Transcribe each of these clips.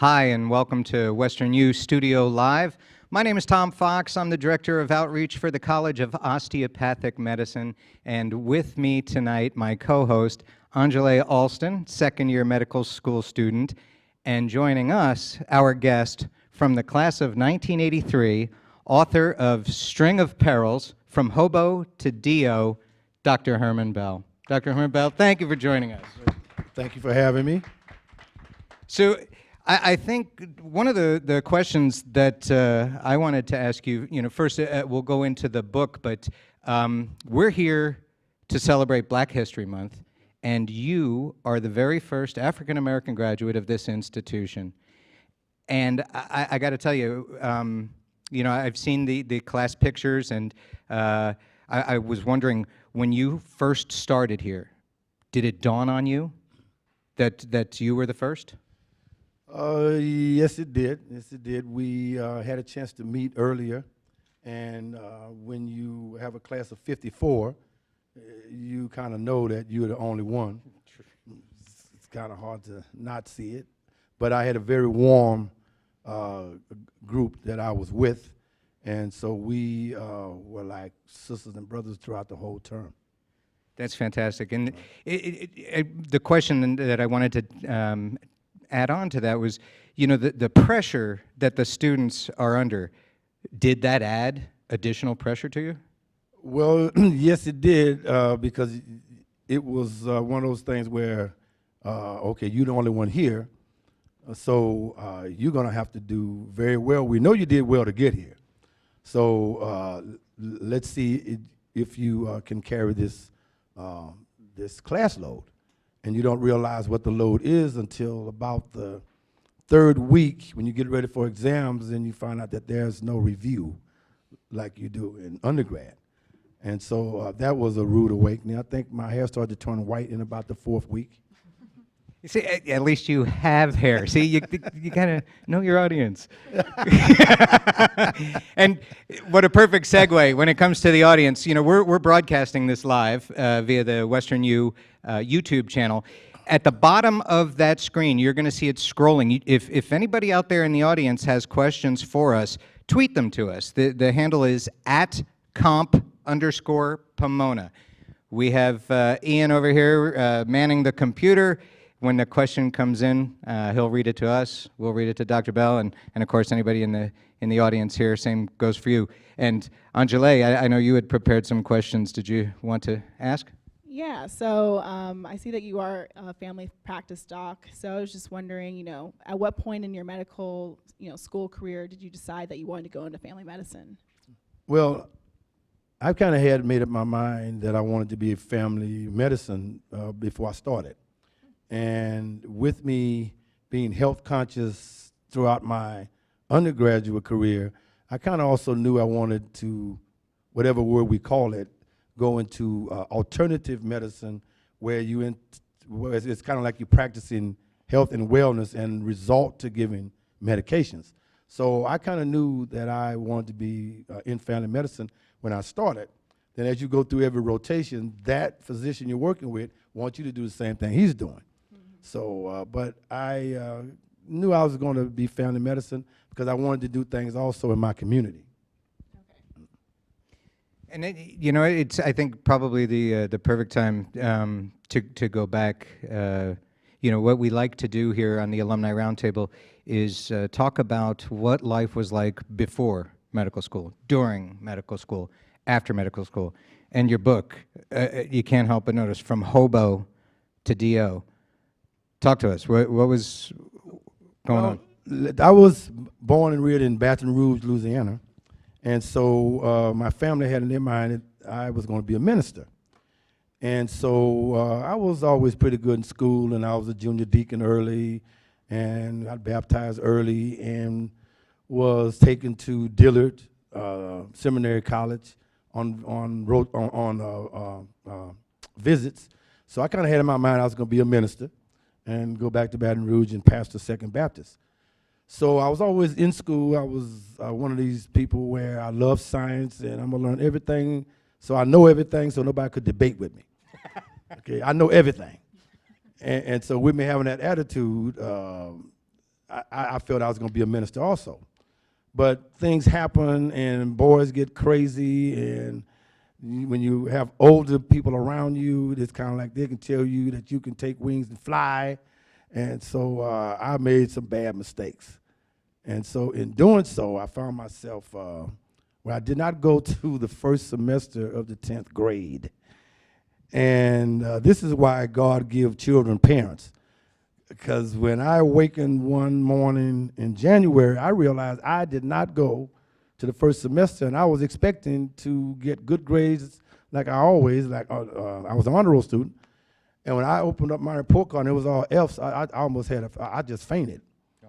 Hi, and welcome to WesternU Studio Live. My name is Tom Fox. I'm the Director of Outreach for the College of Osteopathic Medicine. And with me tonight, my co-host, Angela Alston, second-year medical school student. And joining us, our guest from the class of 1983, author of String of Perils, From Hobo to Dio, Dr. Herman Bell. Dr. Herman Bell, thank you for joining us. Thank you for having me. So, I think one of the questions that I wanted to ask you, first we'll go into the book, but we're here to celebrate Black History Month, and you are the very first African-American graduate of this institution. And I got to tell you, I've seen the class pictures, and I was wondering, when you first started here, did it dawn on you that you were the first? Yes, it did. Yes, it did. We had a chance to meet earlier, and when you have a class of 54, you kind of know that you're the only one. It's kind of hard to not see it, but I had a very warm group that I was with, and so we were like sisters and brothers throughout the whole term. That's fantastic. And the question that I wanted to add on to that was, the pressure that the students are under, did that add additional pressure to you? Well, yes, it did, because it was one of those things where, okay, you're the only one here, so you're going to have to do very well. We know you did well to get here. So let's see if you can carry this, this class load. And you don't realize what the load is until about the third week when you get ready for exams, and you find out that there's no review like you do in undergrad. And so that was a rude awakening. I think my hair started to turn white in about the fourth week. You see, at least you have hair. See, you gotta know your audience. And what a perfect segue when it comes to the audience. We're broadcasting this live via the WesternU YouTube channel. At the bottom of that screen, you're going to see it scrolling. If anybody out there in the audience has questions for us, tweet them to us. The handle is @comp_Pomona. We have Ian over here manning the computer. When the question comes in, he'll read it to us. We'll read it to Dr. Bell, and of course anybody in the audience here. Same goes for you. And Angela, I know you had prepared some questions. Did you want to ask? Yeah. So I see that you are a family practice doc. So I was just wondering, at what point in your medical, school career did you decide that you wanted to go into family medicine? Well, I kind of had made up my mind that I wanted to be a family medicine before I started. And with me being health conscious throughout my undergraduate career, I kind of also knew I wanted to, whatever word we call it, go into alternative medicine, where it's kind of like you're practicing health and wellness and resort to giving medications. So I kind of knew that I wanted to be in family medicine when I started. Then as you go through every rotation, that physician you're working with wants you to do the same thing he's doing. So, but I knew I was going to be family medicine because I wanted to do things also in my community. Okay. And it's I think probably the perfect time to go back. What we like to do here on the Alumni Roundtable is talk about what life was like before medical school, during medical school, after medical school. And your book, you can't help but notice, From Hobo to Dio. Talk to us. What was going on? I was born and reared in Baton Rouge, Louisiana, and so my family had in their mind that I was going to be a minister. And so I was always pretty good in school, and I was a junior deacon early, and got baptized early, and was taken to Dillard Seminary College on visits. So I kind of had in my mind I was going to be a minister and go back to Baton Rouge and pastor Second Baptist. So I was always in school. I was one of these people where I love science, and I'm going to learn everything, so I know everything, so nobody could debate with me. Okay, I know everything. And so with me having that attitude, I felt I was going to be a minister also. But things happen, and boys get crazy, and when you have older people around you, it's kind of like they can tell you that you can take wings and fly. And so I made some bad mistakes. And so in doing so, I found myself where I did not go to the first semester of the 10th grade. And this is why God gives children parents. Because when I awakened one morning in January, I realized I did not go to the first semester, and I was expecting to get good grades like I always, I was an honor roll student. And when I opened up my report card and it was all F's, I almost I just fainted. Oh.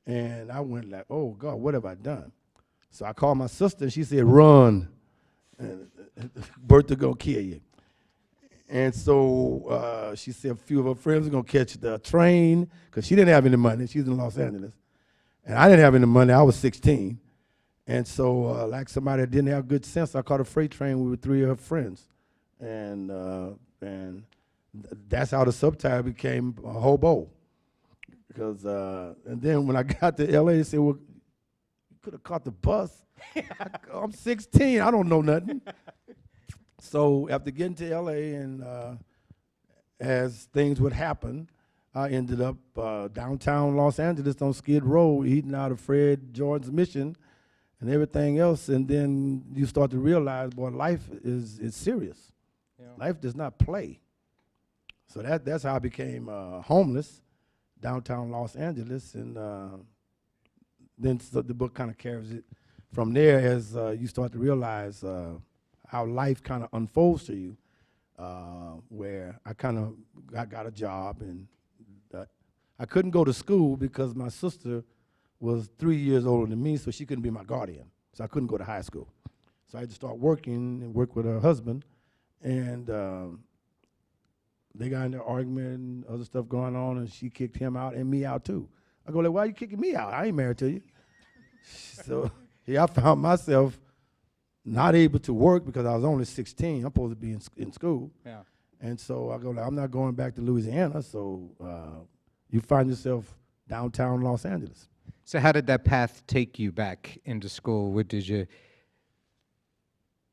And I went like, oh God, what have I done? So I called my sister and she said, run, and Bertha gonna kill you. And so she said a few of her friends were gonna catch the train because she didn't have any money. She's in Los Angeles. And I didn't have any money, I was 16. And so like somebody that didn't have good sense, I caught a freight train with 3 of her friends. And that's how the subtitle became a hobo. Because, and then when I got to LA, they said, well, you could have caught the bus. I'm 16, I don't know nothing. So after getting to LA and as things would happen, I ended up downtown Los Angeles on Skid Row, eating out of Fred Jordan's Mission and everything else. And then you start to realize, boy, life is serious. Yeah. Life does not play. So that's how I became homeless downtown Los Angeles. And then so the book kind of carries it from there as you start to realize how life kind of unfolds to you, where I got a job, and I couldn't go to school because my sister was 3 years older than me, so she couldn't be my guardian. So I couldn't go to high school. So I had to start working and work with her husband, and they got into an argument and other stuff going on, and she kicked him out and me out too. I go like, why are you kicking me out? I ain't married to you. So yeah, I found myself not able to work because I was only 16. I'm supposed to be in school. Yeah. And so I go like, I'm not going back to Louisiana. So you find yourself downtown Los Angeles. So how did that path take you back into school? What did you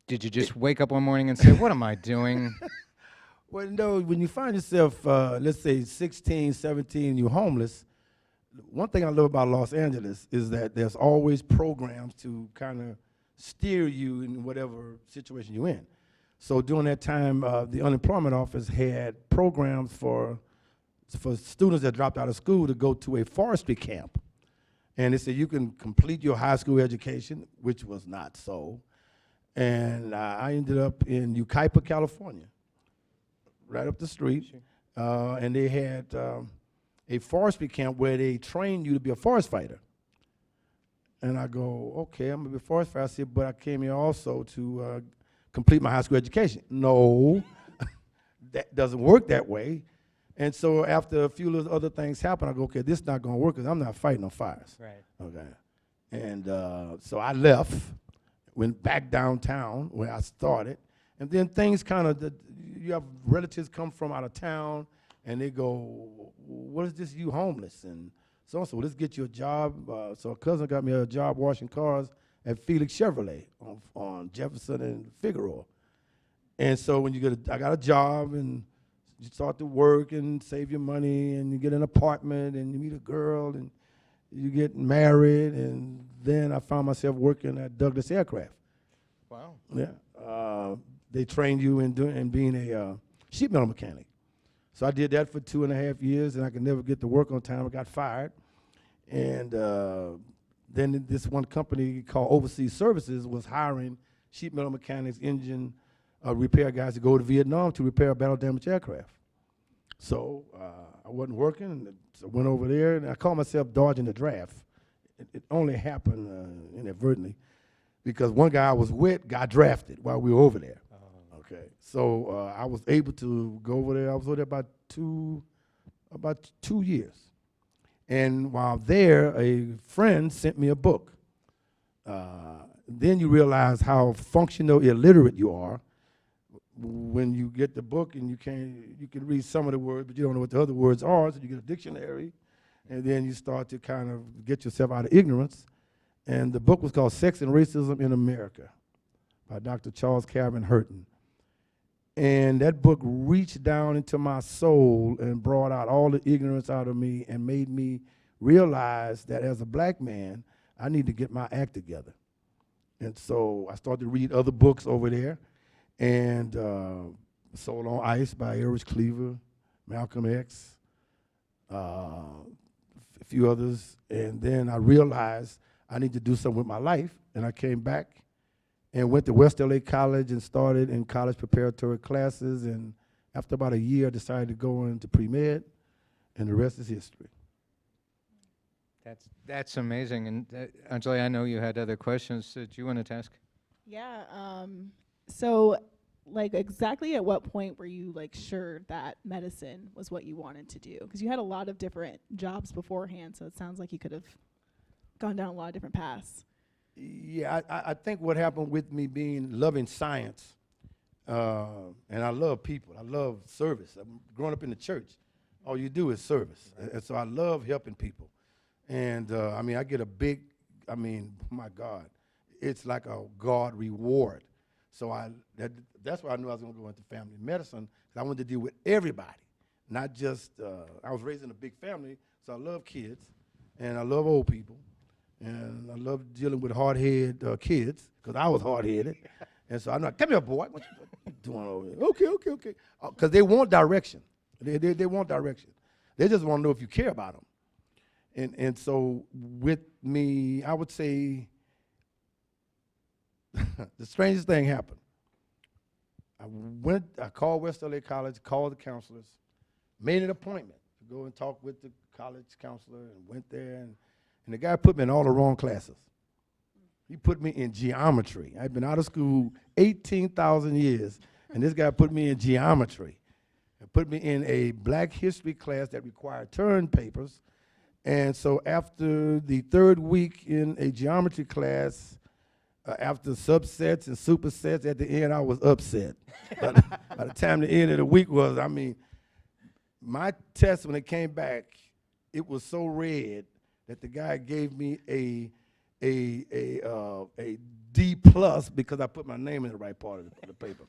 just wake up one morning and say, what am I doing? Well, no, when you find yourself, let's say 16, 17, you're homeless, one thing I love about Los Angeles is that there's always programs to kind of steer you in whatever situation you're in. So during that time, the unemployment office had programs for students that dropped out of school to go to a forestry camp. And they said you can complete your high school education, which was not so. And I ended up in Yucaipa, California, right up the street. Sure. And they had a forestry camp where they trained you to be a forest fighter. And I go, okay, I'm going to be a forest fighter. I said, but I came here also to complete my high school education. No, that doesn't work that way. And so after a few other things happen, I go, okay, this is not going to work because I'm not fighting no fires. Right. Okay. And so I left, went back downtown where I started. And then things kind of, you have relatives come from out of town, and they go, what is this, you homeless? And so let's get you a job. So a cousin got me a job washing cars at Felix Chevrolet on Jefferson and Figueroa. And so when I got a job, and you start to work and save your money, and you get an apartment, and you meet a girl, and you get married, and then I found myself working at Douglas Aircraft. Wow. Yeah. They trained you in being a sheet metal mechanic. So I did that for 2.5 years, and I could never get to work on time. I got fired. And then this one company called Overseas Services was hiring sheet metal mechanics, engine repair guys to go to Vietnam to repair battle-damaged aircraft. So I wasn't working, and so I went over there, and I called myself dodging the draft. It only happened inadvertently because one guy I was with got drafted while we were over there. Okay, so I was able to go over there. I was over there about two years. And while there, a friend sent me a book. Then you realize how functional illiterate you are when you get the book and you can read some of the words, but you don't know what the other words are, so you get a dictionary, and then you start to kind of get yourself out of ignorance. And the book was called Sex and Racism in America by Dr. Charles Calvin Herman. And that book reached down into my soul and brought out all the ignorance out of me and made me realize that as a black man, I need to get my act together. And so I started to read other books over there, and Soul on Ice by Erich Cleaver, Malcolm X, a few others. And then I realized I need to do something with my life, and I came back and went to West LA College and started in college preparatory classes. And after about a year, I decided to go into pre-med, and the rest is history. That's amazing. And Anjali, I know you had other questions that you wanted to ask. Yeah. So, like, exactly at what point were you like sure that medicine was what you wanted to do? Because you had a lot of different jobs beforehand, so it sounds like you could have gone down a lot of different paths. Yeah, I think what happened with me being loving science, and I love people. I love service. I'm growing up in the church. All you do is service. And so I love helping people. And I mean, I get a big, my God, it's like a God reward. So that's why I knew I was going to go into family medicine, because I wanted to deal with everybody, not just, I was raised in a big family, so I love kids, and I love old people, and I love dealing with hard-headed kids, because I was hard-headed. And so I'm like, come here, boy, what you doing over here? Okay. Because they want direction. They want direction. They just want to know if you care about them. And so with me, I would say the strangest thing happened. I called West LA College, called the counselors, made an appointment to go and talk with the college counselor, and went there, and the guy put me in all the wrong classes. He put me in geometry. I'd been out of school 18,000 years, and this guy put me in geometry. And put me in a black history class that required turn papers. And so after the third week in a geometry class, after subsets and supersets, at the end I was upset. But by the time the end of the week was, my test when it came back, it was so red that the guy gave me a D plus because I put my name in the right part of the paper.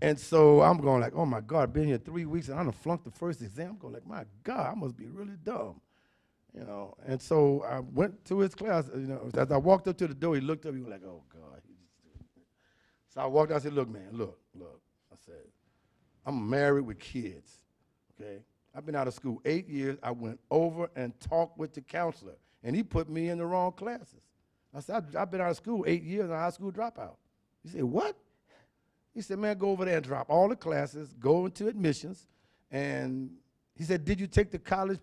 And so I'm going like, oh my God, I've been here 3 weeks and I done flunked the first exam. I'm going like, my God, I must be really dumb, And so I went to his class, As I walked up to the door, he looked up, he was like, oh God. So I walked out, I said, look, man, look. I said, I'm married with kids, okay? I've been out of school 8 years. I went over and talked with the counselor, and he put me in the wrong classes. I said, I've been out of school 8 years, I'm a high school dropout. He said, what? He said, man, go over there and drop all the classes, go into admissions. And he said, did you take the college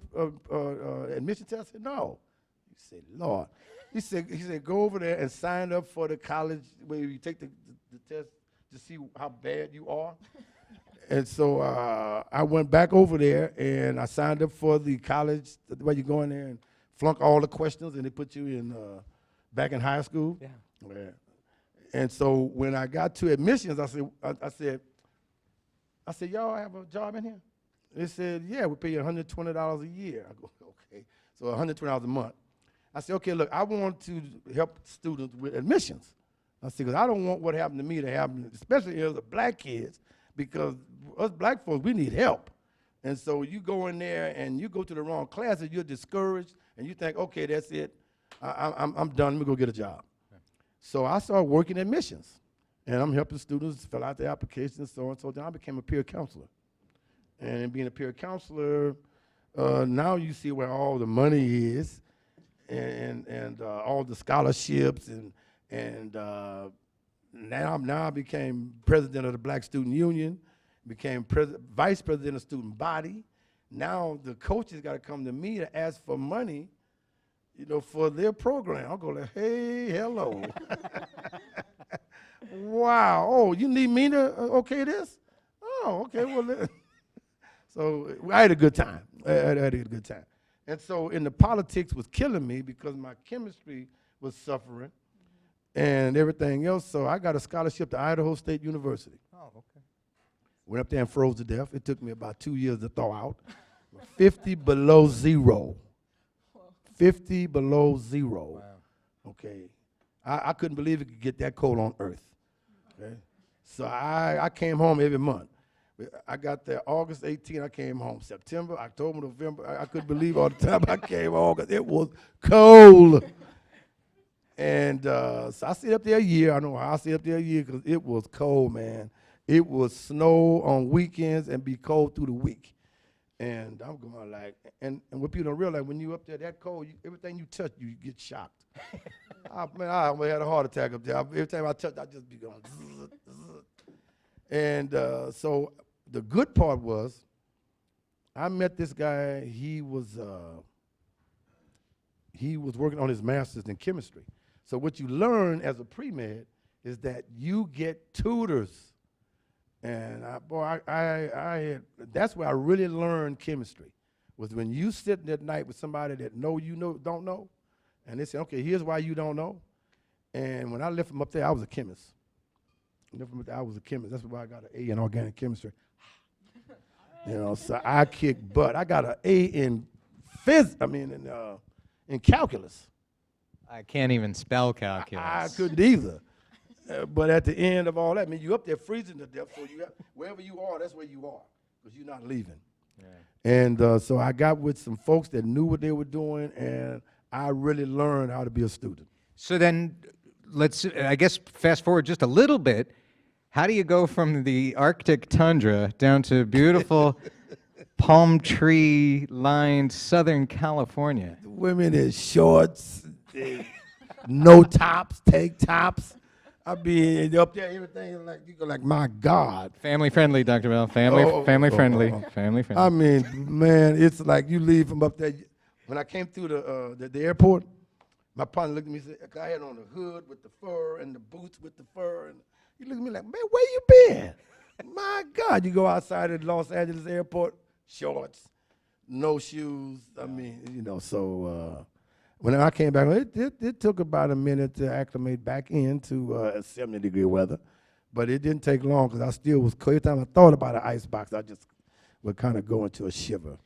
admission test? I said, no. He said, Lord. He said, go over there and sign up for the college where you take the test to see how bad you are. And so I went back over there, and I signed up for the college where you go in there and flunk all the questions, and they put you in back in high school. Yeah. And so when I got to admissions, I said, y'all have a job in here? They said, yeah, we pay you $120 a year. I go, okay, so $120 a month. I said, okay, look, I want to help students with admissions. I said, because I don't want what happened to me to happen, especially as the black kids, because us black folks, we need help. And so you go in there and you go to the wrong classes, you're discouraged, and you think, okay, that's it. I'm done, let me go get a job. So I started working admissions, and I'm helping students fill out their applications and so on. So then I became a peer counselor. And being a peer counselor, now you see where all the money is, and all the scholarships, and now I became president of the Black Student Union, became vice president of student body. Now the coaches got to come to me to ask for money, for their program. I'll go like, hey, hello. Wow, oh, you need me to okay this? Oh, okay, well, so I had a good time. I had a good time. And so in the politics was killing me because my chemistry was suffering and everything else. So I got a scholarship to Idaho State University. Oh, okay. Went up there and froze to death. It took me about 2 years to thaw out. 50 below zero. 50 below zero. Wow. Okay. I couldn't believe it could get that cold on Earth. Okay. So I came home every month. I got there August 18, I came home. September, October, November, I couldn't believe all the time I came home because it was cold. And so I stayed up there a year. I know I stayed up there a year because it was cold, man. It was snow on weekends and be cold through the week. And I'm going like, and what people don't realize, when you up there that cold, everything you touch, you get shocked. Man, I almost had a heart attack up there. Every time I touched, I just be going zzz, zzz. And so the good part was, I met this guy. He was working on his master's in chemistry. So what you learn as a pre-med is that you get tutors. And that's where I really learned chemistry, was when you sitting at night with somebody that don't know, and they say, okay, here's why you don't know. And when I left from up there, I was a chemist. I was a chemist. That's why I got an A in organic chemistry. So I kicked butt. I got an A in in calculus. I can't even spell calculus. I couldn't either. But at the end of all that, you up there freezing to death, so wherever you are, that's where you are, because you're not leaving. Yeah. And so I got with some folks that knew what they were doing, and I really learned how to be a student. So then, let's, I guess, fast forward just a little bit. How do you go from the Arctic tundra down to beautiful palm tree-lined Southern California? The women in shorts, no tops, tank tops. I be up there, everything like you go like, my God. Family friendly, Dr. Bell. Family friendly. Family friendly. I mean, man, it's like you leave from up there. When I came through the airport, my partner looked at me and said, I had on the hood with the fur and the boots with the fur, and he looked at me like, man, where you been? My God, you go outside at Los Angeles airport, shorts, no shoes. I mean, so. When I came back, it took about a minute to acclimate back into 70-degree weather, but it didn't take long because I still was cold. Every time I thought about an ice box, I just would kind of go into a shiver.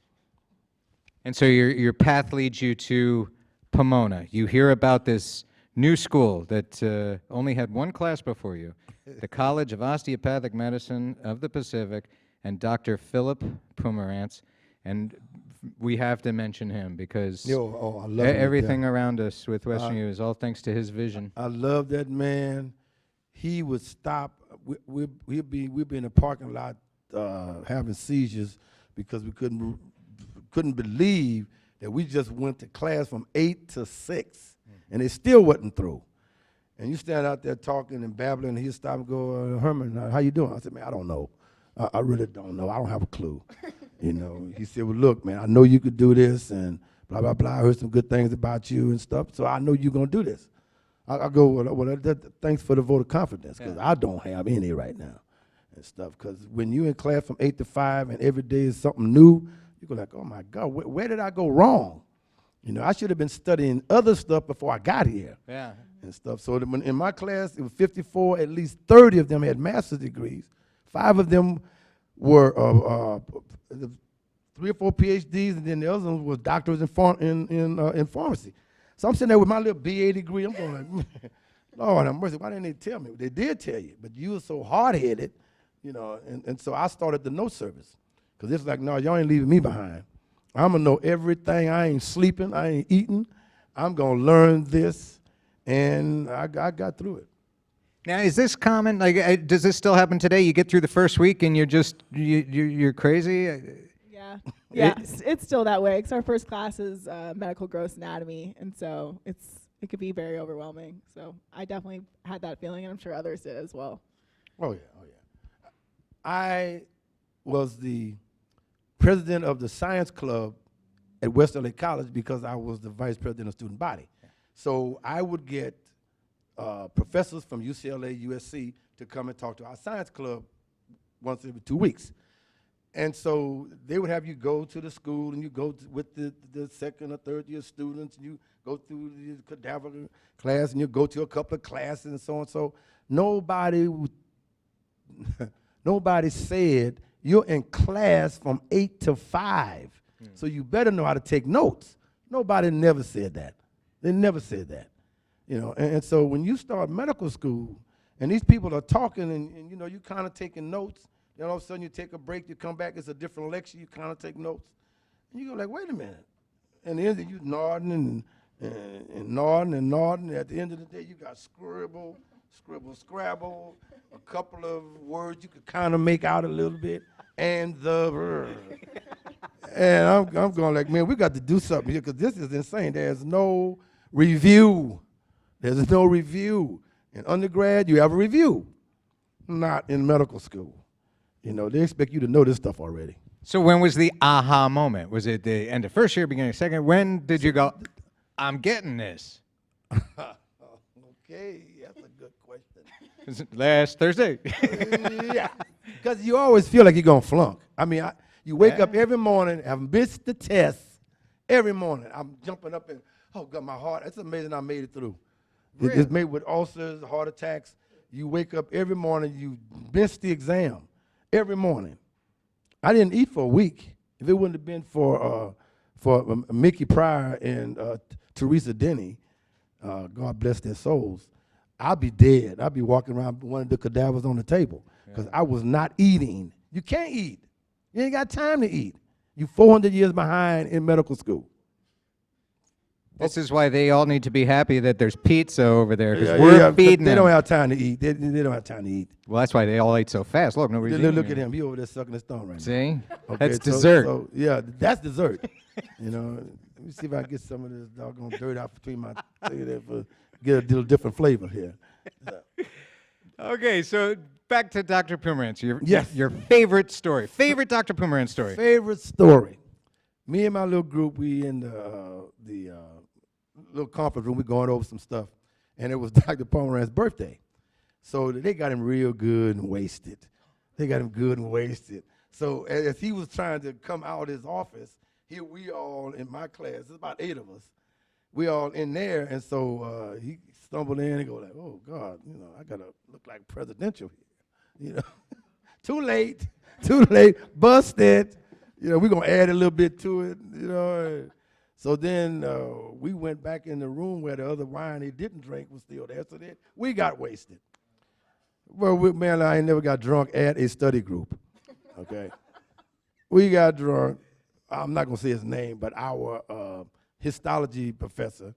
And so your path leads you to Pomona. You hear about this new school that only had one class before you, the College of Osteopathic Medicine of the Pacific, and Dr. Philip Pomerantz. And we have to mention him because I love everything around us with WesternU is all thanks to his vision. I love that man. He would stop. We'd be in the parking lot having seizures because we couldn't believe that we just went to class from 8 to 6, and it still wasn't through. And you stand out there talking and babbling, and he'd stop and go, Herman, how you doing? I said, man, I don't know. I really don't know. I don't have a clue. He said, well, look, man, I know you could do this, and blah, blah, blah. I heard some good things about you and stuff, so I know you're going to do this. I go, well, thanks for the vote of confidence, because I don't have any right now and stuff. Because when you're in class from 8 to 5 and every day is something new, you go like, oh, my God, where did I go wrong? I should have been studying other stuff before I got here. Yeah. And stuff. So in my class, it was 54, at least 30 of them had master's degrees. 5 of them were 3 or 4 PhDs, and then the other ones were doctors in pharmacy. So I'm sitting there with my little BA degree. I'm going like, man, Lord have mercy, why didn't they tell me? They did tell you, but you were so hard-headed, and so I started the no service. Because it's like, no, y'all ain't leaving me behind. I'm going to know everything. I ain't sleeping. I ain't eating. I'm going to learn this, and I got through it. Now, is this common? Like, does this still happen today? You get through the first week and you're crazy? Yeah, yeah, it's still that way. Because our first class is medical gross anatomy, and so it could be very overwhelming. So I definitely had that feeling, and I'm sure others did as well. Oh yeah. I was the president of the science club at West LA College because I was the vice president of student body. So I would get professors from UCLA, USC to come and talk to our science club once every 2 weeks. And so they would have you go to the school, and you go with the second or third year students, and you go through the cadaver class, and you go to a couple of classes and so on. So nobody said you're in class from 8 to 5. So you better know how to take notes. Nobody never said that. They never said that. You know, and so when you start medical school and these people are talking and you know, you kind of taking notes, then all of a sudden you take a break, you come back, it's a different lecture, you kind of take notes. And you go like, wait a minute. And then you nodding and nodding and nodding. At the end of the day, you got scribble, scrabble, a couple of words you could kind of make out a little bit, and the. And I'm going like, man, we got to do something here because this is insane. There's no review. There's no review. In undergrad, you have a review. Not in medical school. You know, they expect you to know this stuff already. So when was the aha moment? Was it the end of first year, beginning of second? When did you go, I'm getting this? Okay, that's a good question. Last Thursday. Yeah, because you always feel like you're going to flunk. I mean, you wake up every morning, I've missed the test every morning. I'm jumping up and, oh, God, my heart, it's amazing I made it through. Really? It's made with ulcers, heart attacks. You wake up every morning, you miss the exam every morning. I didn't eat for a week. If it wouldn't have been for Mickey Pryor and Teresa Denny, God bless their souls, I'd be dead. I'd be walking around with one of the cadavers on the table because I was not eating. You can't eat. You ain't got time to eat. You 400 years behind in medical school. This is why they all need to be happy that there's pizza over there, because we're feeding They them. don't have time to eat. They don't have time to eat. Well, that's why they all ate so fast. Look, nobody's eating Look it. at him. He over there sucking his thumb right now. See? Okay, That's dessert. So, yeah, that's dessert. You know, let me see if I can get some of this doggone dirt out between my teeth there for get a little different flavor here. Okay, so back to Dr. Pomerantz. Yes. Your favorite story. Favorite Dr. Pomerantz story. Favorite story. Me and my little group, we in the little conference room, we going over some stuff, and it was Dr. Pomerantz's birthday. So they got him real good and wasted. They got him good and wasted. So as he was trying to come out of his office, here we all in my class, there's about 8 of us, we all in there, and so he stumbled in and go like, oh God, you know, I gotta look like presidential here, you know. Too late, busted. You know, we're gonna add a little bit to it, you know. So then we went back in the room where the other wine he didn't drink was still there, so then we got wasted. Well, man, I ain't never got drunk at a study group, okay? We got drunk. I'm not gonna say his name, but our histology professor,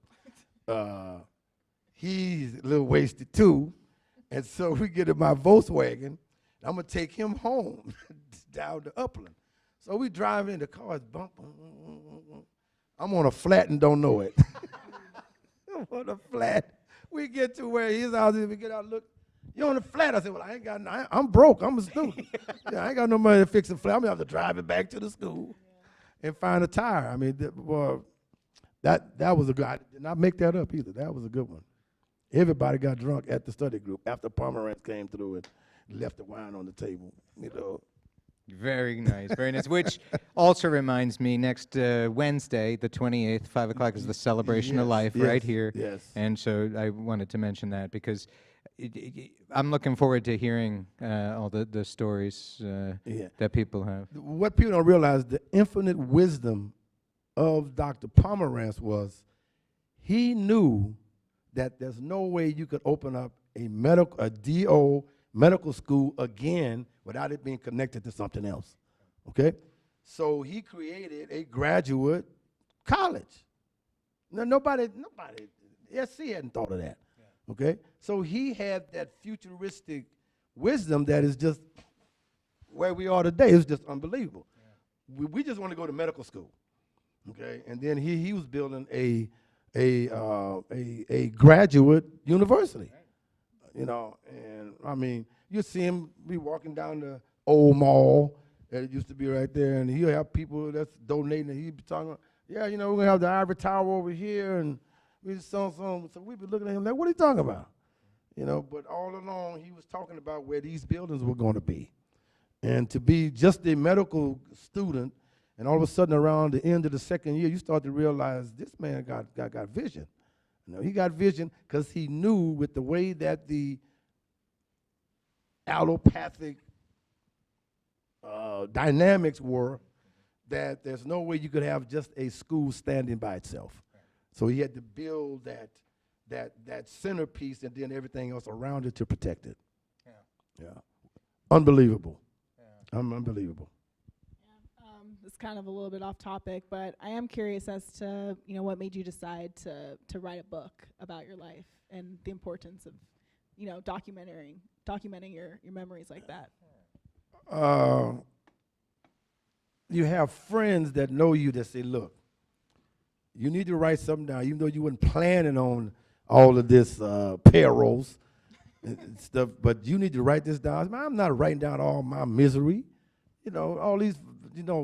he's a little wasted too, and so we get in my Volkswagen. I'm gonna take him home down to Upland. So we drive in, the car is bumping. I'm on a flat and don't know it. I'm on a flat. We get to where he's out there, we get out, look, you're on the flat. I said, well, I ain't got, I'm broke, I'm a student. Yeah, I ain't got no money to fix a flat. I'm gonna have to drive it back to the school and find a tire. I mean, that was a good, I did not make that up either. That was a good one. Everybody got drunk at the study group after Pomerantz came through and left the wine on the table, you know. Very nice, very nice. Which also reminds me, next Wednesday, the 28th, 5 o'clock, is the Celebration of Life right here. Yes. And so I wanted to mention that because I'm looking forward to hearing all the stories that people have. What people don't realize, the infinite wisdom of Dr. Pomerantz was he knew that there's no way you could open up a DO medical school again without it being connected to something else, okay? So he created a graduate college. Now, nobody, SC hadn't thought of that, okay? So he had that futuristic wisdom that is just where we are today. It's just unbelievable. Yeah. We just want to go to medical school, okay? And then he was building a graduate university. You know, and I mean, you see him be walking down the old mall that it used to be right there, and he'll have people that's donating, and he'll be talking about, yeah, you know, we're gonna have the ivory tower over here, and we just so we'd be looking at him like, what are you talking about? You know, but all along he was talking about where these buildings were gonna be. And to be just a medical student, and all of a sudden around the end of the second year, you start to realize this man got vision. You know, he got vision because he knew with the way that the allopathic dynamics were, that there's no way you could have just a school standing by itself. So he had to build that centerpiece and then everything else around it to protect it. Yeah. Unbelievable. Unbelievable. It's kind of a little bit off topic, but I am curious as to, what made you decide to write a book about your life and the importance of, documenting your memories like that. You have friends that know you that say, look, you need to write something down, even though you weren't planning on all of this payrolls and stuff, but you need to write this down. I'm not writing down all my misery, all these,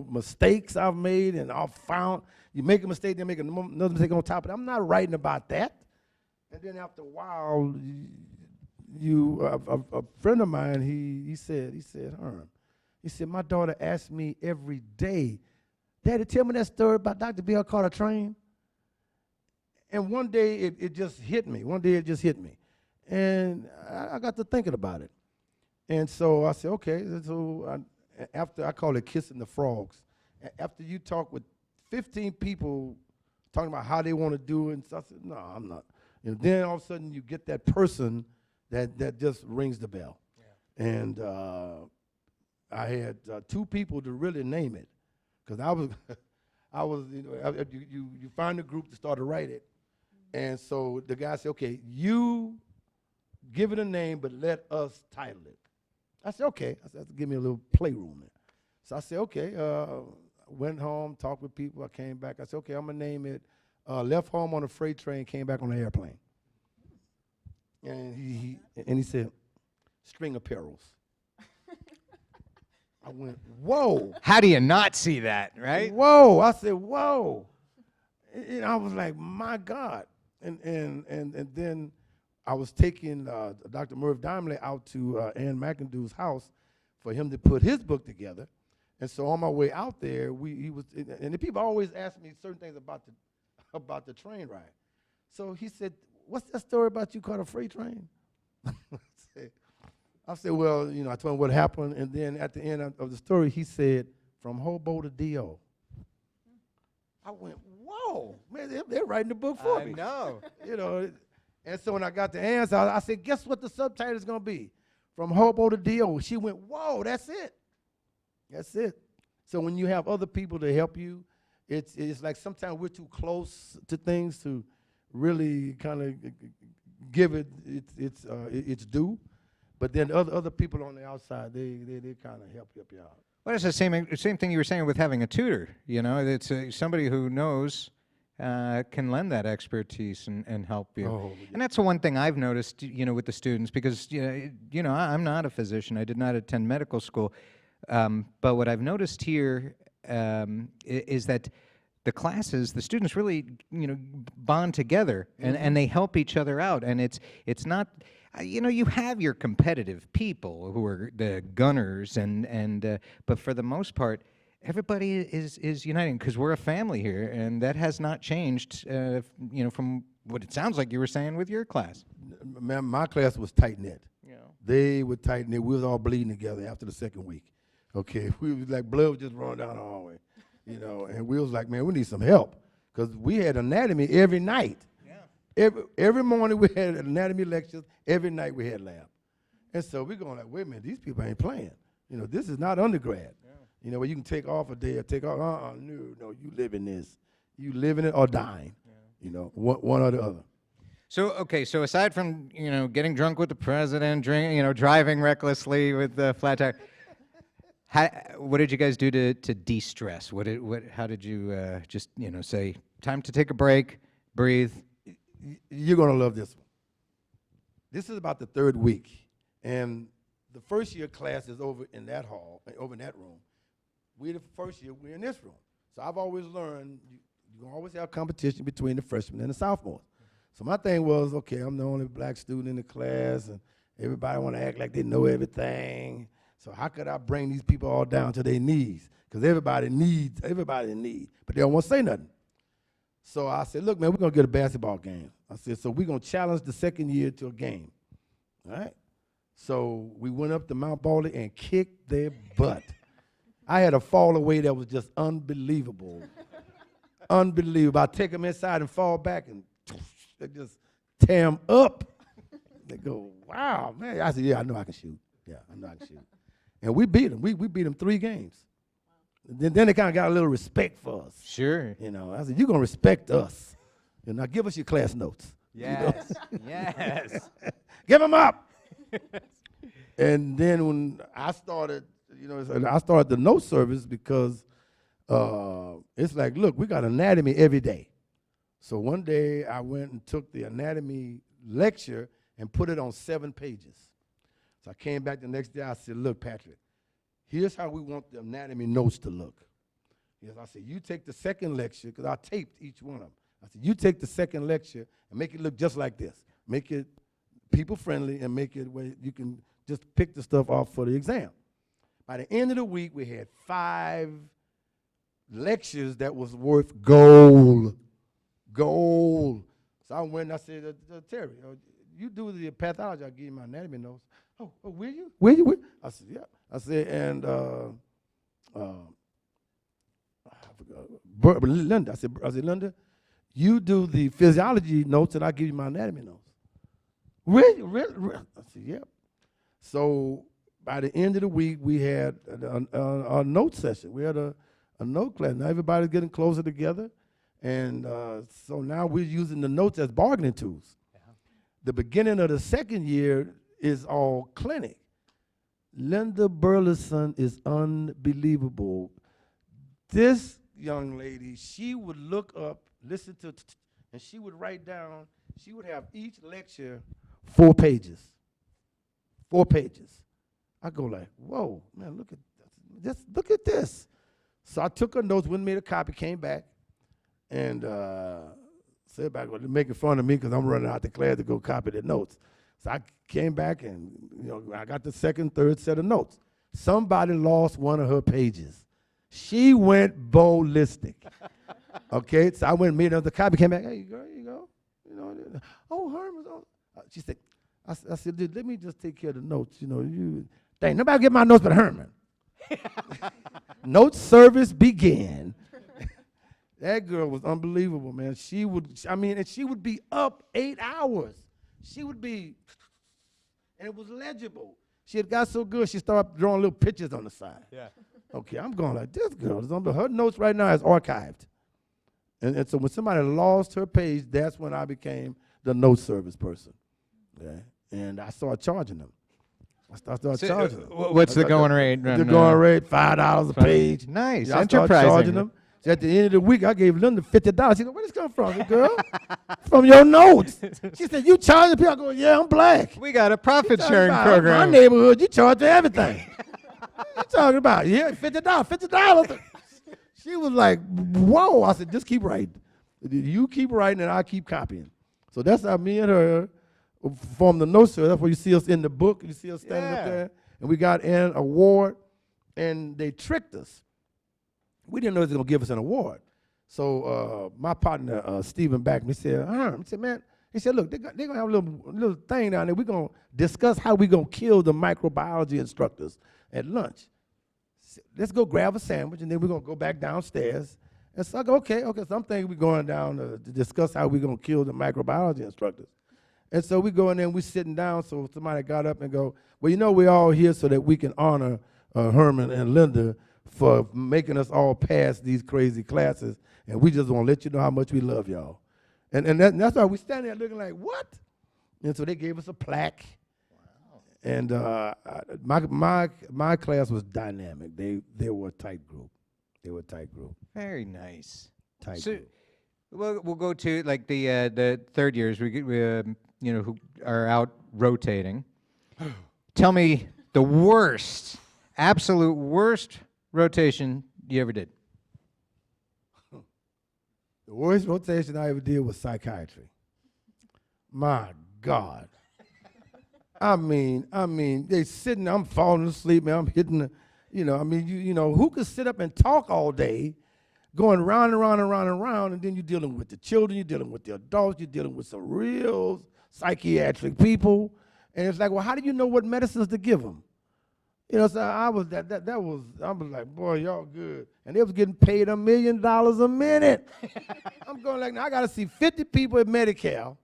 mistakes I've made and I've found. You make a mistake, then make another mistake on top of it. I'm not writing about that. And then after a while, a friend of mine, he said, Herman, he said, my daughter asked me every day, Daddy, tell me that story about Dr. Bill caught a train. And one day it just hit me. And I got to thinking about it. And so I said, okay. So after I call it kissing the frogs, after you talk with 15 people talking about how they want to do it, and so I said, no, I'm not. Then all of a sudden you get that person that just rings the bell. Yeah. And I had 2 people to really name it, because I was, you find a group to start to write it. And so the guy said, okay, you give it a name, but let us title it. I said, okay. I said, give me a little playroom there. So I said, okay. Went home, talked with people. I came back. I said, okay, I'm going to name it Left Home on a Freight Train, Came Back on an Airplane. And he said, String of Perils. I went, whoa. How do you not see that, right? Whoa. I said, whoa. And I was like, my God. And then I was taking Dr. Merv Dimley out to Ann McIndoe's house for him to put his book together. And so on my way out there, and the people always ask me certain things about the train ride. So he said, what's that story about you caught a freight train? I said, well, I told him what happened. And then at the end of the story, he said, from hobo to D.O. I went, whoa, man, they're writing the book for me. I know. And so when I got the answer, I said, guess what the subtitle is going to be? From hobo to D.O. She went, whoa, that's it. That's it. So when you have other people to help you, it's like sometimes we're too close to things to really kind of give it its due. But then other people on the outside, they kind of help you out. Well, it's the same thing you were saying with having a tutor. It's somebody who knows, can lend that expertise and help you. Oh, yeah. And that's the one thing I've noticed, with the students, because I'm not a physician. I did not attend medical school, but what I've noticed here is that the classes, the students really, bond together and they help each other out, and it's not. You have your competitive people who are the gunners, but for the most part, everybody is uniting because we're a family here, and that has not changed. From what it sounds like you were saying with your class. Man, my class was tight knit. Yeah. They were tight knit. We was all bleeding together after the second week. Okay, we was like blood was just running down the hallway, and we was like, man, we need some help because we had anatomy every night. Every morning we had anatomy lectures. Every night we had lab. And so we're going like, wait a minute, these people ain't playing. This is not undergrad. Yeah. Where you can take off a day or take off. No, you live in this. You live in it or dying. Yeah. One or the other. So aside from getting drunk with the president, driving recklessly with the flat tire, what did you guys do to de-stress? How did you just say time to take a break, breathe? You're going to love this one. This is about the 3rd week, and the first year class is over in that hall, over in that room. The first year, we're in this room. So I've always learned you always have competition between the freshmen and the sophomores. So my thing was, okay, I'm the only black student in the class, and everybody want to act like they know everything. So how could I bring these people all down to their knees? Because everybody in need, but they don't want to say nothing. So I said, look, man, we're going to get a basketball game. I said, so we're going to challenge the second year to a game. All right? So we went up to Mount Baldy and kicked their butt. I had a fall away that was just unbelievable. Unbelievable. I take them inside and fall back and they just tear them up. They go, wow, man. I said, yeah, I know I can shoot. Yeah, I know I can shoot. And we beat them. We beat them 3 games. Then they kind of got a little respect for us. Sure. You know, I said, you're going to respect us. And now give us your class notes. Yes. Yes. Give them up. And then when I started, I started the note service because it's like, look, we got anatomy every day. So one day I went and took the anatomy lecture and put it on 7 pages. So I came back the next day. I said, look, Patrick, here's how we want the anatomy notes to look. Yes, I said, you take the second lecture, because I taped each one of them. I said, you take the second lecture and make it look just like this. Make it people-friendly and make it where you can just pick the stuff off for the exam. By the end of the week, we had 5 lectures that was worth gold. Gold. So I went and I said, Terry, you do the pathology, I'll give you my anatomy notes. Oh, will you? Will you? I said, yeah. I said, and I forgot, Linda. I said, Linda, you do the physiology notes and I'll give you my anatomy notes. Really? Really? I said, yeah. So by the end of the week, we had a note session. We had a note class. Now everybody's getting closer together. And so now we're using the notes as bargaining tools. Yeah. The beginning of the second year is all clinic. Linda Burleson is unbelievable. This young lady, she would look up, listen to, and she would write down, she would have each lecture 4 pages. 4 pages. I go like, whoa, man, look at this. So I took her notes, went and made a copy, came back, and said back, well, they're making fun of me because I'm running out the class to go copy the notes. So I came back and I got the second, third set of notes. Somebody lost one of her pages. She went ballistic. Okay, so I went and made another copy, came back, hey, girl, you go. Oh, Herman. She said, I said, dude, let me just take care of the notes. Dang, nobody get my notes but Herman. Note service began. That girl was unbelievable, man. She would be up 8 hours. She would be, and it was legible. She had got so good, she started drawing little pictures on the side. Yeah. Okay, I'm going like, this girl is unbelievable. Her notes right now is archived. And so when somebody lost her page, that's when I became the note service person. Okay? And I started charging them. Charging them. What's the going rate? The going rate, $5 a page. Nice, I started enterprising. Charging them. So at the end of the week, I gave Linda $50. She said, where this come from, girl? From your notes. She said, you charging people? I go, yeah, I'm black. We got a profit sharing program. My neighborhood, you charge for everything. What you talking about? Yeah, $50. She was like, whoa. I said, just keep writing. You keep writing and I keep copying. So that's how me and her formed the note service. That's where you see us in the book. You see us standing up there. And we got an award, and they tricked us. We didn't know they was going to give us an award. So my partner, Stephen backed me, said, man, he said, look, they're going to have a little thing down there. We're going to discuss how we're going to kill the microbiology instructors at lunch. Let's go grab a sandwich, and then we're going to go back downstairs. And so I go, okay. So I'm thinking we're going down to discuss how we're going to kill the microbiology instructors. And so we go in there, and we're sitting down, so somebody got up and go, well, we're all here so that we can honor Herman and Linda for making us all pass these crazy classes, and we just want to let you know how much we love y'all. And that's why we standing there looking like, what? And so they gave us a plaque. Wow. And my class was dynamic. They were a tight group. Very nice. Tight group. We'll go to like the third years. We who are out rotating. Tell me the absolute worst rotation you ever did. The worst rotation I ever did was psychiatry. My God. I mean, they sitting, I'm falling asleep, man, I'm hitting the, who could sit up and talk all day, going round and round and round and round, and then you're dealing with the children, you're dealing with the adults, you're dealing with some real psychiatric people, and it's like, well, how do you know what medicines to give them? You know, so I was I was like, boy, y'all good. And they was getting paid $1 million a minute. I'm going like, now I got to see 50 people at Medicare,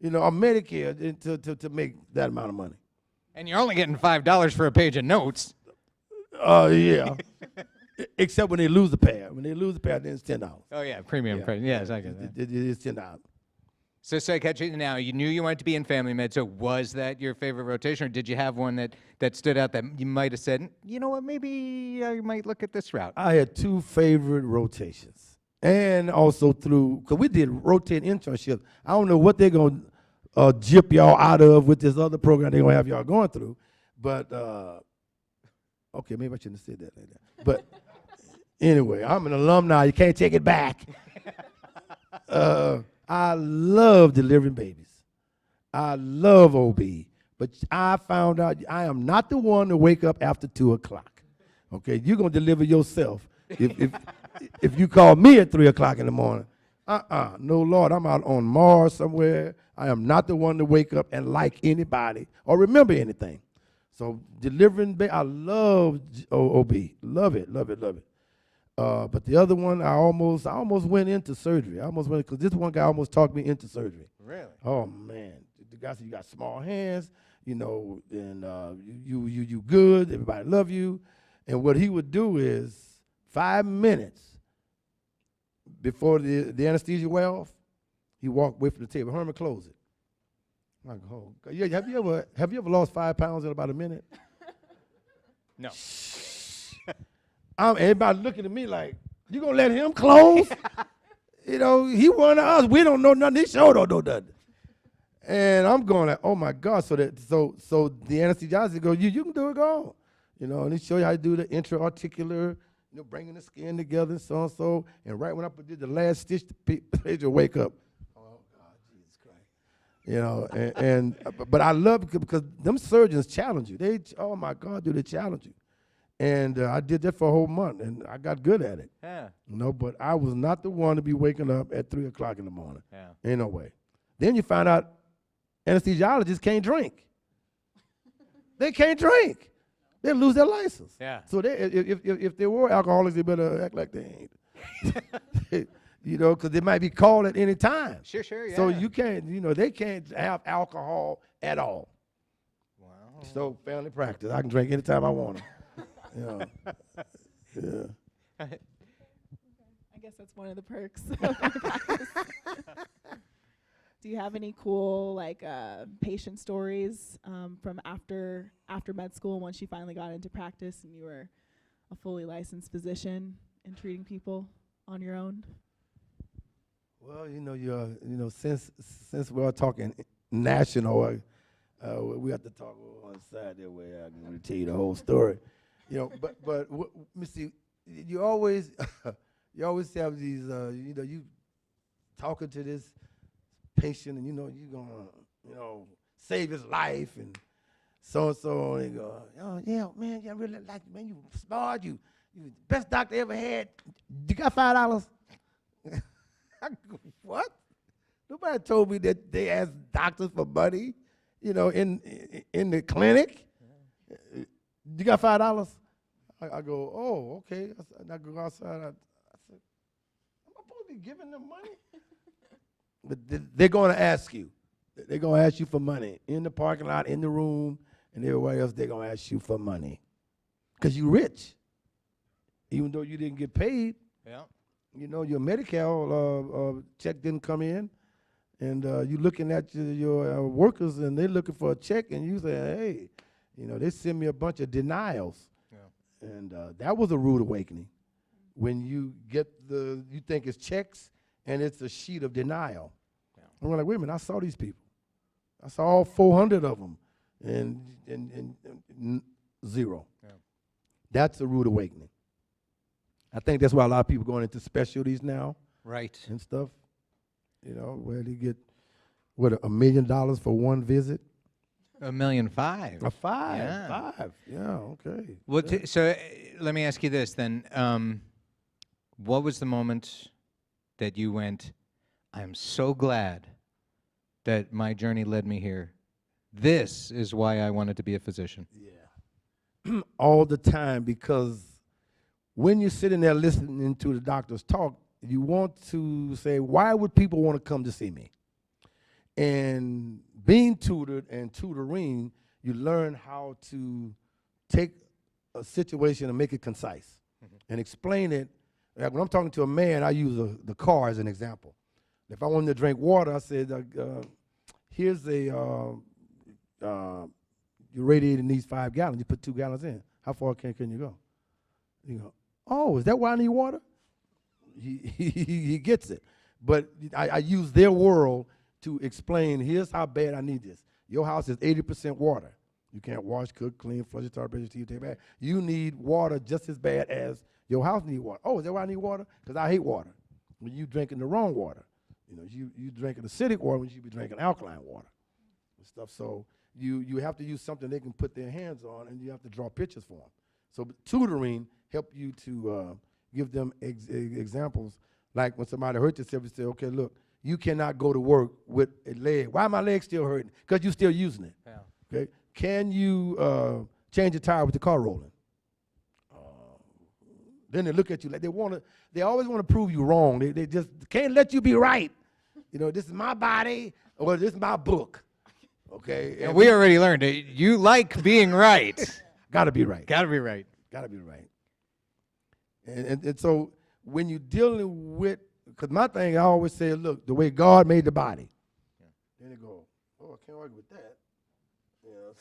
you know, or Medicare to make that amount of money. And you're only getting $5 for a page of notes. Yeah. Except when they lose a pair. When they lose a pair, then it's $10. Oh, yeah, premium. Yes, I get that. It's $10. So psychiatry, now you knew you wanted to be in family med, so was that your favorite rotation, or did you have one that stood out that you might have said, you know what, maybe I might look at this route? I had 2 favorite rotations. And also because we did rotating internships. I don't know what they're going to jip y'all out of with this other program they're going to have y'all going through. But, okay, maybe I shouldn't have said that like that. But anyway, I'm an alumni. You can't take it back. I love delivering babies. I love OB. But I found out I am not the one to wake up after 2 o'clock. Okay, you're going to deliver yourself if you call me at 3 o'clock in the morning. No, Lord, I'm out on Mars somewhere. I am not the one to wake up and like anybody or remember anything. So delivering, I love OB. Love it, love it, love it. But the other one, I almost went into surgery. I almost went, because this one guy almost talked me into surgery. Really? Oh, man. The guy said, you got small hands, you know, and you good, everybody love you. And what he would do is 5 minutes before the anesthesia wear off, he walked away from the table. Herman, close it. I'm like, oh, God. Yeah, have you ever lost 5 pounds in about a minute? No. Everybody looking at me like, you gonna let him close? You know, he one of us. We don't know nothing. He sure don't know nothing. And I'm going like, oh my God. So the anesthesiologist goes, you can do it, go on. You know, and he show you how to do the intra-articular, you know, bringing the skin together and so and so. And right when I did the last stitch, the patient will wake up. Oh God, Jesus Christ. You know, but I love it because them surgeons challenge you. Oh my God, do they challenge you? And I did that for a whole month, and I got good at it. Yeah. You know, but I was not the one to be waking up at 3 o'clock in the morning. Yeah. Ain't no way. Then you find out anesthesiologists can't drink. They can't drink. They lose their license. Yeah. So if they were alcoholics, they better act like they ain't. You know, because they might be called at any time. Sure, yeah. So you can't, you know, they can't have alcohol at all. Wow. So family practice. I can drink anytime I want to. Yeah. Yeah. I guess that's one of the perks. Do you have any cool patient stories from after med school once you finally got into practice and you were a fully licensed physician and treating people on your own? Well, since we're talking national, we have to talk on the side that way. I can tell you the whole story. You know, but Missy, you always have these, you talking to this patient, and you're gonna, save his life, and so and so, and they go, oh yeah, man, I really like you, man. You smart, you best doctor ever had. You got $5? I go, what? Nobody told me that they ask doctors for money, in the clinic. You got $5? I go, oh, okay. I go outside. I said, am I supposed to be giving them money? But they're going to ask you. They're going to ask you for money in the parking lot, in the room, and everywhere else. They're going to ask you for money because you're rich, even though you didn't get paid. Yeah. Your Medicare check didn't come in, and you're looking at your workers, and they're looking for a check, and you say, hey. They send me a bunch of denials. Yeah. And that was a rude awakening. When you get you think it's checks, and it's a sheet of denial. Yeah. I'm like, wait a minute, I saw these people. I saw all 400 of them, and zero. Yeah. That's a rude awakening. I think that's why a lot of people going into specialties now. Right. And stuff, where they get, $1 million for one visit. $1.5 million. Five. Yeah, okay. Well, yeah. So let me ask you this then. What was the moment that you went, I'm so glad that my journey led me here. This is why I wanted to be a physician. Yeah. all the time, because when you're sitting there listening to the doctors talk, you want to say, why would people want to come to see me? And being tutored and tutoring, you learn how to take a situation and make it concise and explain it. Like when I'm talking to a man, I use the car as an example. If I wanted to drink water, I said, here's your radiator needs 5 gallons. You put 2 gallons in. How far can you go? You go, oh, is that why I need water? He gets it. But I use their world to explain, here's how bad I need this. Your house is 80% water. You can't wash, cook, clean, flush your toilet, brush your teeth, take a bath. You need water just as bad as your house needs water. Oh, is that why I need water? Because I hate water. When you drinking the wrong water. You know, you drinking acidic water when you should be drinking alkaline water and stuff. So you have to use something they can put their hands on, and you have to draw pictures for them. So tutoring help you to give them examples. Like when somebody hurt themselves, you say, okay, look, you cannot go to work with a leg. Why my leg still hurting? Because you're still using it. Yeah. Okay. Can you change a tire with the car rolling? Then they look at you like they always want to prove you wrong. They just can't let you be right. You know, this is my body, or this is my book. Okay. And we already learned it. You like being right. Gotta be right. Gotta be right. Gotta be right. And so when you're dealing with, because my thing, I always say, look, the way God made the body. Yeah. Then they go, oh, I can't argue with that. Yeah,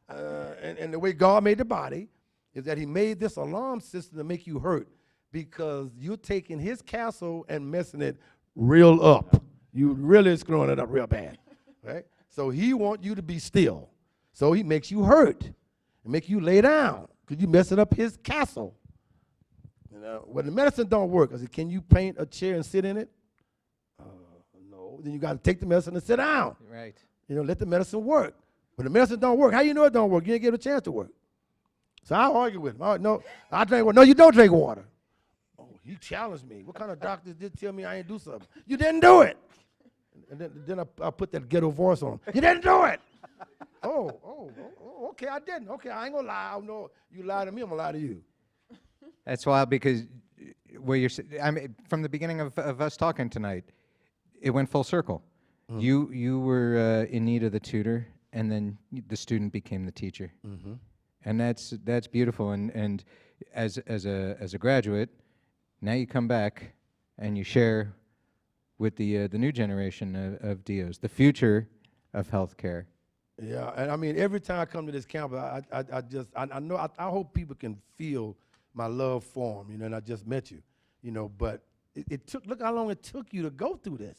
so, and the way God made the body is that he made this alarm system to make you hurt, because you're taking his castle and messing it real up. You really screwing it up real bad, right? So he wants you to be still. So he makes you hurt and make you lay down because you messing up his castle. You know, when the medicine don't work, I said, can you paint a chair and sit in it? No. Then you got to take the medicine and sit down. Right. You know, let the medicine work. When the medicine don't work, how you know it don't work? You didn't give it a chance to work. So I argue with him. No, I drink water. No, you don't drink water. Oh, he challenged me. What kind of doctor did tell me I ain't do something? You didn't do it. And then I put that ghetto voice on him. You didn't do it. Oh, okay, I didn't. Okay, I ain't gonna lie. I know you lie to me, I'm gonna lie to you. That's wild, because I mean, from the beginning of us talking tonight, it went full circle. Mm-hmm. You were in need of the tutor, and then the student became the teacher. Mm-hmm. And that's beautiful. And as a graduate, now you come back and you share with the new generation of DOs, the future of healthcare. Yeah, and I mean, every time I come to this campus, I know I hope people can feel my love for them, you know. And I just met you, you know. But look how long it took you to go through this.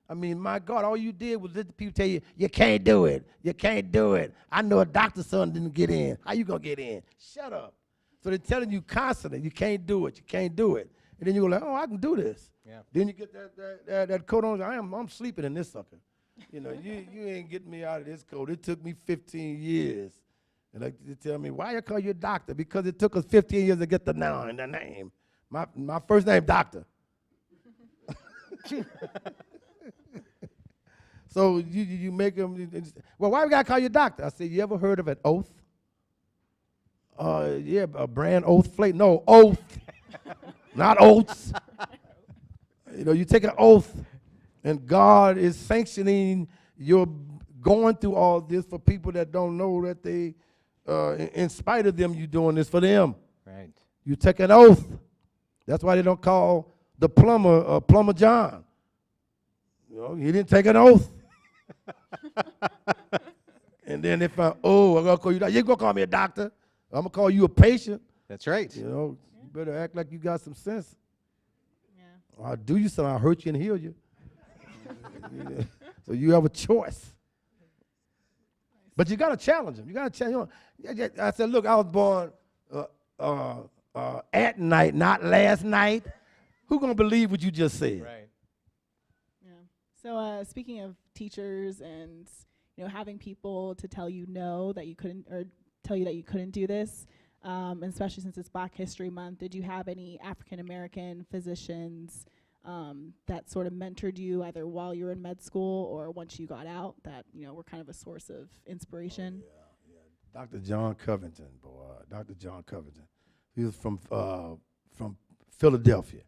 I mean, my God, all you did was let the people tell you, you can't do it. You can't do it. I know a doctor's son didn't get in. How you going to get in? Shut up. So they're telling you constantly, you can't do it. You can't do it. And then you go like, oh, I can do this. Yeah. Then you get that coat on. I'm sleeping in this sucker. You know, you ain't getting me out of this coat. It took me 15 years. And like they tell me, why you call you a doctor? Because it took us 15 years to get the name. My first name, Doctor. So you make them, well, why we gotta call you doctor? I said, you ever heard of an oath? Yeah, a brand oath flake. No, oath, not oaths. You know, you take an oath, and God is sanctioning your going through all this for people that don't know that they, in spite of them, you doing this for them. Right. You take an oath. That's why they don't call the plumber Plumber John. You know, he didn't take an oath. And then if I'm gonna call you doctor. You ain't gonna call me a doctor. I'm gonna call you a patient. That's right. You know, you better act like you got some sense. Yeah. Or I'll do you something. I'll hurt you and heal you. So you have a choice. But you gotta challenge them. You gotta challenge them. I said, look, I was born at night, not last night. Who gonna believe what you just said? Right. So speaking of teachers and having people to tell you no, that you couldn't, or tell you that you couldn't do this, and especially since it's Black History Month, did you have any African American physicians that sort of mentored you either while you were in med school or once you got out that were kind of a source of inspiration? Yeah. Dr. John Covington, boy, Dr. John Covington. He was from Philadelphia.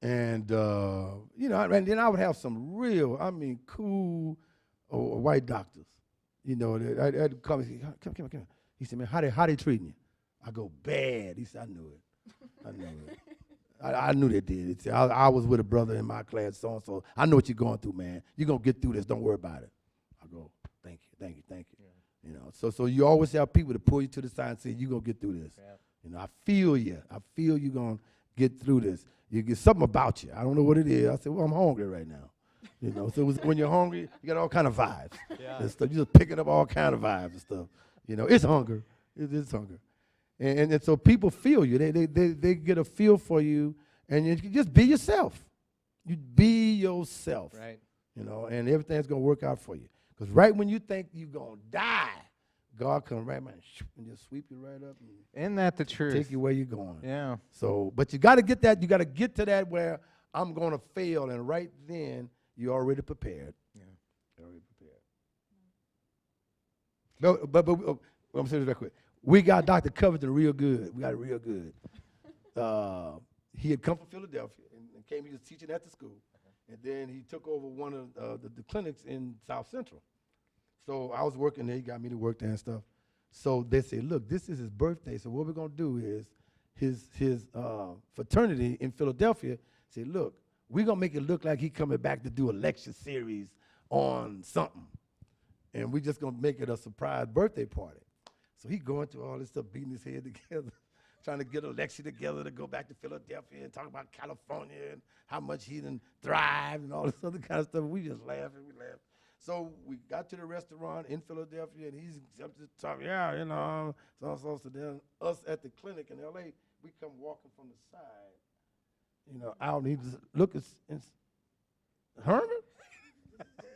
And, and then I would have some real, cool white doctors. I'd come and say, come. He said, man, how they treating you? I go, bad. He said, I knew it. I knew they did. He said, I was with a brother in my class, so I know what you're going through, man. You're going to get through this. Don't worry about it. I go, thank you. Yeah. So you always have people to pull you to the side and say, you're going to get through this. Yeah. I feel you. I feel you're going to get through this. You get something about you. I don't know what it is. I said, well, I'm hungry right now. So when you're hungry, you got all kind of vibes and stuff. You're just picking up all kind of vibes and stuff. It's hunger. It's hunger. And so people feel you. They get a feel for you, and you can just be yourself. You be yourself. Right. And everything's going to work out for you. Because right when you think you're going to die, God comes right man and just sweep you right up. Isn't that the truth? Take you where you're going. Yeah. So, but you got to get that. You got to get to that where I'm going to fail, and right then you're already prepared. Yeah. You're already prepared. But I'm saying this real quick. We got Dr. Covington real good. We got it real good. He had come from Philadelphia and came. He was teaching at the school, and then he took over one of the clinics in South Central. So I was working there. He got me to work there and stuff. So they said, look, this is his birthday. So what we're going to do is his fraternity in Philadelphia said, look, we're going to make it look like he coming back to do a lecture series on something. And we're just going to make it a surprise birthday party. So he going through all this stuff, beating his head together, trying to get a lecture together to go back to Philadelphia and talk about California and how much he done thrived and all this other kind of stuff. We just laughed. So we got to the restaurant in Philadelphia, and he's up to talk, so then us at the clinic in L.A., we come walking from the side, out, and he just look at Herman?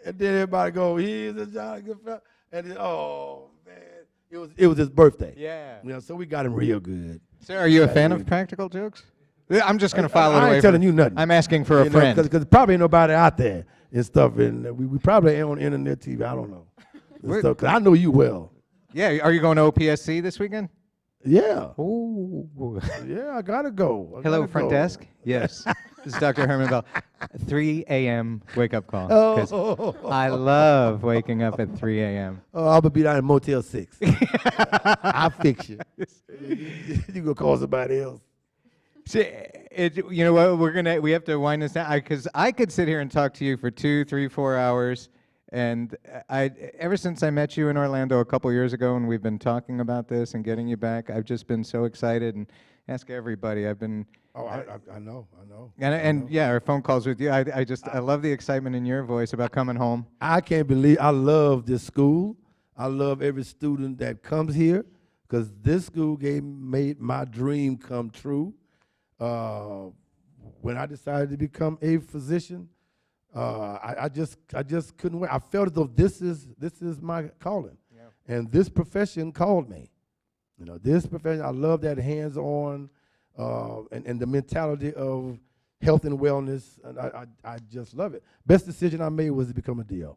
And then everybody go, he's a John good fellow. And then, oh, man, it was his birthday. Yeah. So we got him real good. Sir, are you a fan of practical jokes? I'm just going to follow it away. I ain't telling you nothing. I'm asking for a friend. Because probably ain't nobody out there and stuff, and we probably ain't on internet TV. I don't know. Because I know you well. Yeah, are you going to OPSC this weekend? Yeah. Oh. Yeah, I got to go. Hello, front desk. Yes. This is Dr. Herman Bell. 3 a.m. wake-up call. I love waking up at 3 a.m. Oh, I'm going to be down in Motel 6. I'll fix you. You going to call somebody else. See, you know what? We have to wind this down because I could sit here and talk to you for 2, 3, 4 hours, and ever since I met you in Orlando a couple years ago, and we've been talking about this and getting you back, I've just been so excited. And ask everybody. I've been. Oh, I know. And yeah, our phone calls with you. I love the excitement in your voice about coming home. I can't believe I love this school. I love every student that comes here because this school made my dream come true. When I decided to become a physician, I just couldn't wait. I felt as though this is my calling, and this profession called me. This profession. I love that hands-on and the mentality of health and wellness. And I just love it. Best decision I made was to become a DO.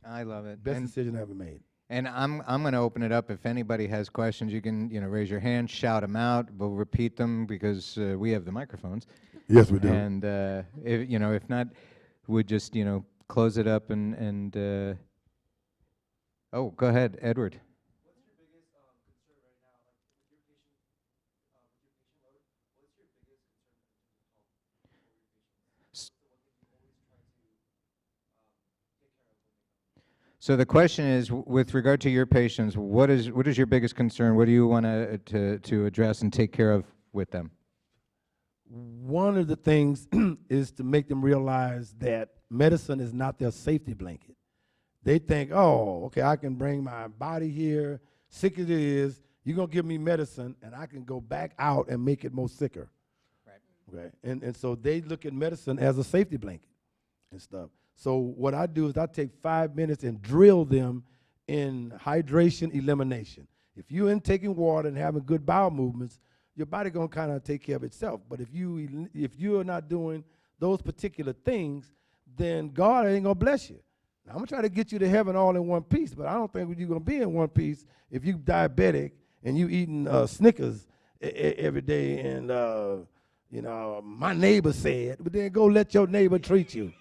I love it. Best decision I ever made. And I'm going to open it up. If anybody has questions, you can raise your hand, shout them out. We'll repeat them because we have the microphones. Yes, we do. And if not, we'd just close it up and oh, go ahead, Edward. What's your biggest concern right now, like with your patient load? What's your biggest concern in terms of health for your patients? What's the one thing you always try to take care of when they come? So the question is, with regard to your patients, what is your biggest concern? What do you want to address and take care of with them? One of the things is to make them realize that medicine is not their safety blanket. They think, oh, okay, I can bring my body here, sick as it is, you're going to give me medicine, and I can go back out and make it more sicker. Right. Okay. And so they look at medicine as a safety blanket and stuff. So what I do is I take 5 minutes and drill them in hydration elimination. If you're intaking water and having good bowel movements, your body gonna kind of take care of itself. But if you're not doing those particular things, then God ain't gonna bless you. Now, I'm gonna try to get you to heaven all in one piece, but I don't think you're gonna be in one piece if you diabetic and you eating Snickers every day and my neighbor said, but then go let your neighbor treat you.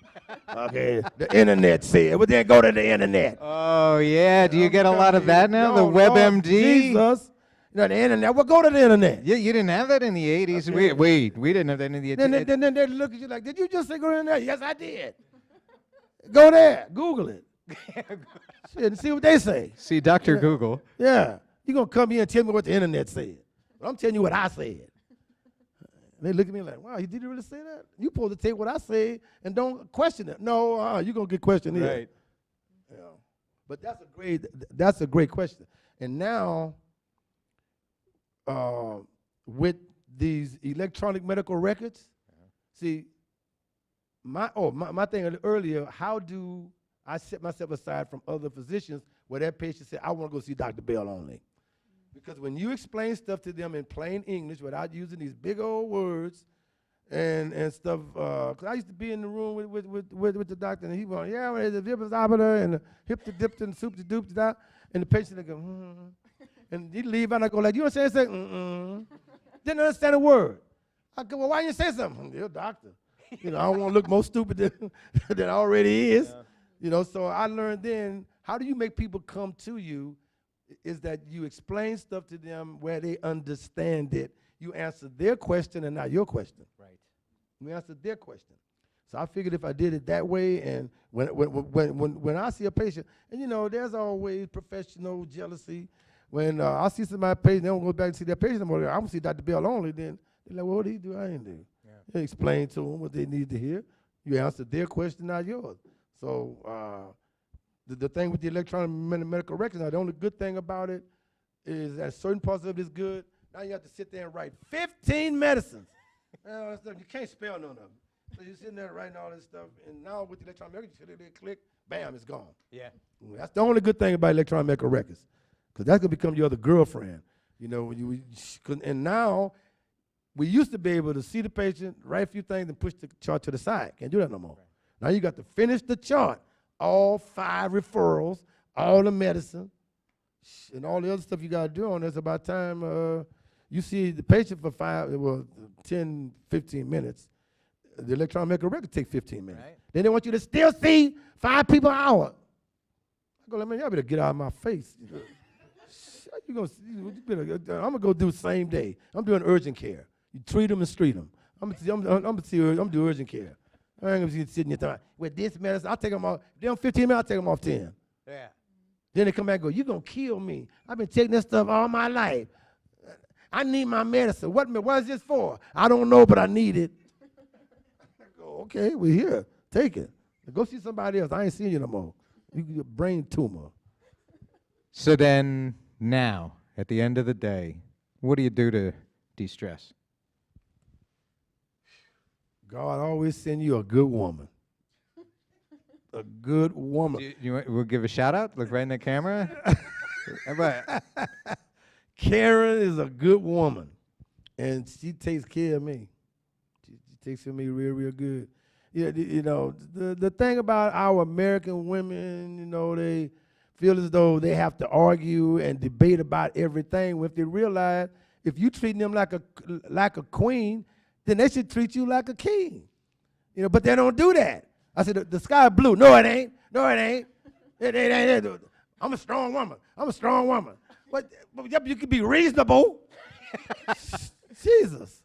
Okay, the internet said, but then go to the internet. Oh, yeah. Do you get a lot of that now? The WebMD? Jesus. The internet. Well, go to the internet. You didn't have that in the 80s. Okay. We didn't have that in the 80s. Then they look at you like, did you just say go to the internet? Yes, I did. Go there. Google it. Shit, and see what they say. See, Dr. Google. Yeah. You're going to come here and tell me what the internet said. But I'm telling you what I said. They look at me like, wow, did you really say that? You supposed to take what I say and don't question it. No, you're going to get questioned here. Right. Yeah. But that's a great question. And now, with these electronic medical records, see, my thing earlier, how do I set myself aside from other physicians where that patient said, I want to go see Dr. Bell only? Because when you explain stuff to them in plain English without using these big old words and stuff, because I used to be in the room with the doctor, and he went, yeah, well, there's a vibus arbiter and a hip to dip and soup to doop to that, and the patient would go, and he'd leave, and I go like, you understand? Say, didn't understand a word. I go, well, why didn't you say something? Dear doctor, I don't want to look more stupid than I already is. Yeah. So I learned then, how do you make people come to you? Is that you explain stuff to them where they understand it. You answer their question and not your question. Right. You answer their question. So I figured if I did it that way, and when I see a patient, and there's always professional jealousy. When I see somebody patient, they don't go back and see their patient anymore. I'm gonna see Dr. Bell only. Then they're like, well, what did he do? I didn't do. Yeah. You explain to them what they need to hear. You answer their question, not yours. So. The thing with the electronic medical records, now the only good thing about it is that certain parts of it is good. Now you have to sit there and write 15 medicines. You can't spell none of them. So you're sitting there writing all this stuff, and now with the electronic records, you click, bam, it's gone. Yeah. That's the only good thing about electronic medical records, because that's going to become your other girlfriend. And now, we used to be able to see the patient, write a few things, and push the chart to the side. Can't do that no more. Right. Now you got to finish the chart. All 5 referrals, all the medicine, and all the other stuff you got to do on this. About time you see the patient for 10, 15 minutes. The electronic medical record take 15 minutes. Right. Then they want you to still see 5 people an hour. I go, man, y'all better get out of my face. I'm going to go do same day. I'm doing urgent care. You treat them and street them. I'm do urgent care. I ain't gonna be sitting there talking, with this medicine, I'll take them off. If they're on 15 minutes, I'll take them off 10. Yeah. Then they come back and go, you're gonna kill me. I've been taking this stuff all my life. I need my medicine. What is this for? I don't know, but I need it. I go, okay, we're here. Take it. Go see somebody else. I ain't seeing you no more. You get a brain tumor. So then, now, at the end of the day, what do you do to de-stress? God always send you a good woman. A good woman. We'll give a shout out? Look right in the camera? Right. Karen is a good woman, and she takes care of me. She takes care of me real, real good. Yeah, the thing about our American women, they feel as though they have to argue and debate about everything. If they realize if you treat them like a queen, then they should treat you like a king. But they don't do that. I said, the sky is blue. No, it ain't. No, it ain't. It ain't. I'm a strong woman. I'm a strong woman. But you can be reasonable. Jesus.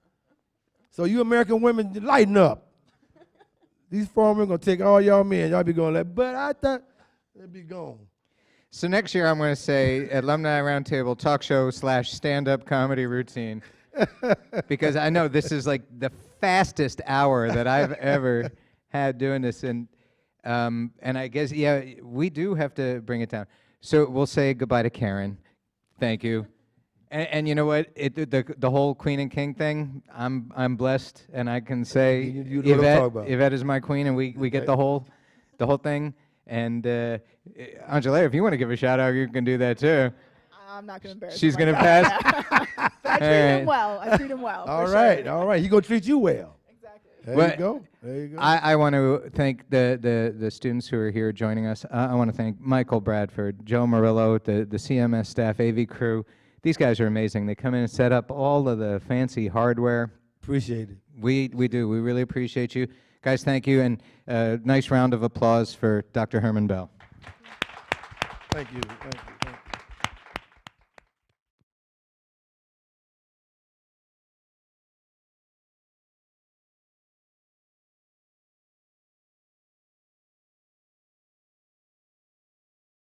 So you American women, lighten up. These foreign women going to take all y'all men. Y'all be going like, but I thought they'd be gone. So next year I'm going to say Alumni Roundtable talk show / stand-up comedy routine. Because I know this is like the fastest hour that I've ever had doing this, and I guess we do have to bring it down. So we'll say goodbye to Karen. Thank you. And you know what? The whole Queen and King thing. I'm blessed, and I can say Yvette is my queen, and we get the whole thing. And Angela, if you want to give a shout out, you can do that too. I'm not going to embarrass him. She's going to pass. I treat him well. I treat him well. All right. He going to treat you well. Exactly. There Well, you go. There you go. I want to thank the students who are here joining us. I want to thank Michael Bradford, Joe Murillo, the CMS staff, AV crew. These guys are amazing. They come in and set up all of the fancy hardware. Appreciate it. We do. We really appreciate you. Guys, thank you. And a nice round of applause for Dr. Herman Bell. Thank you. Thank you.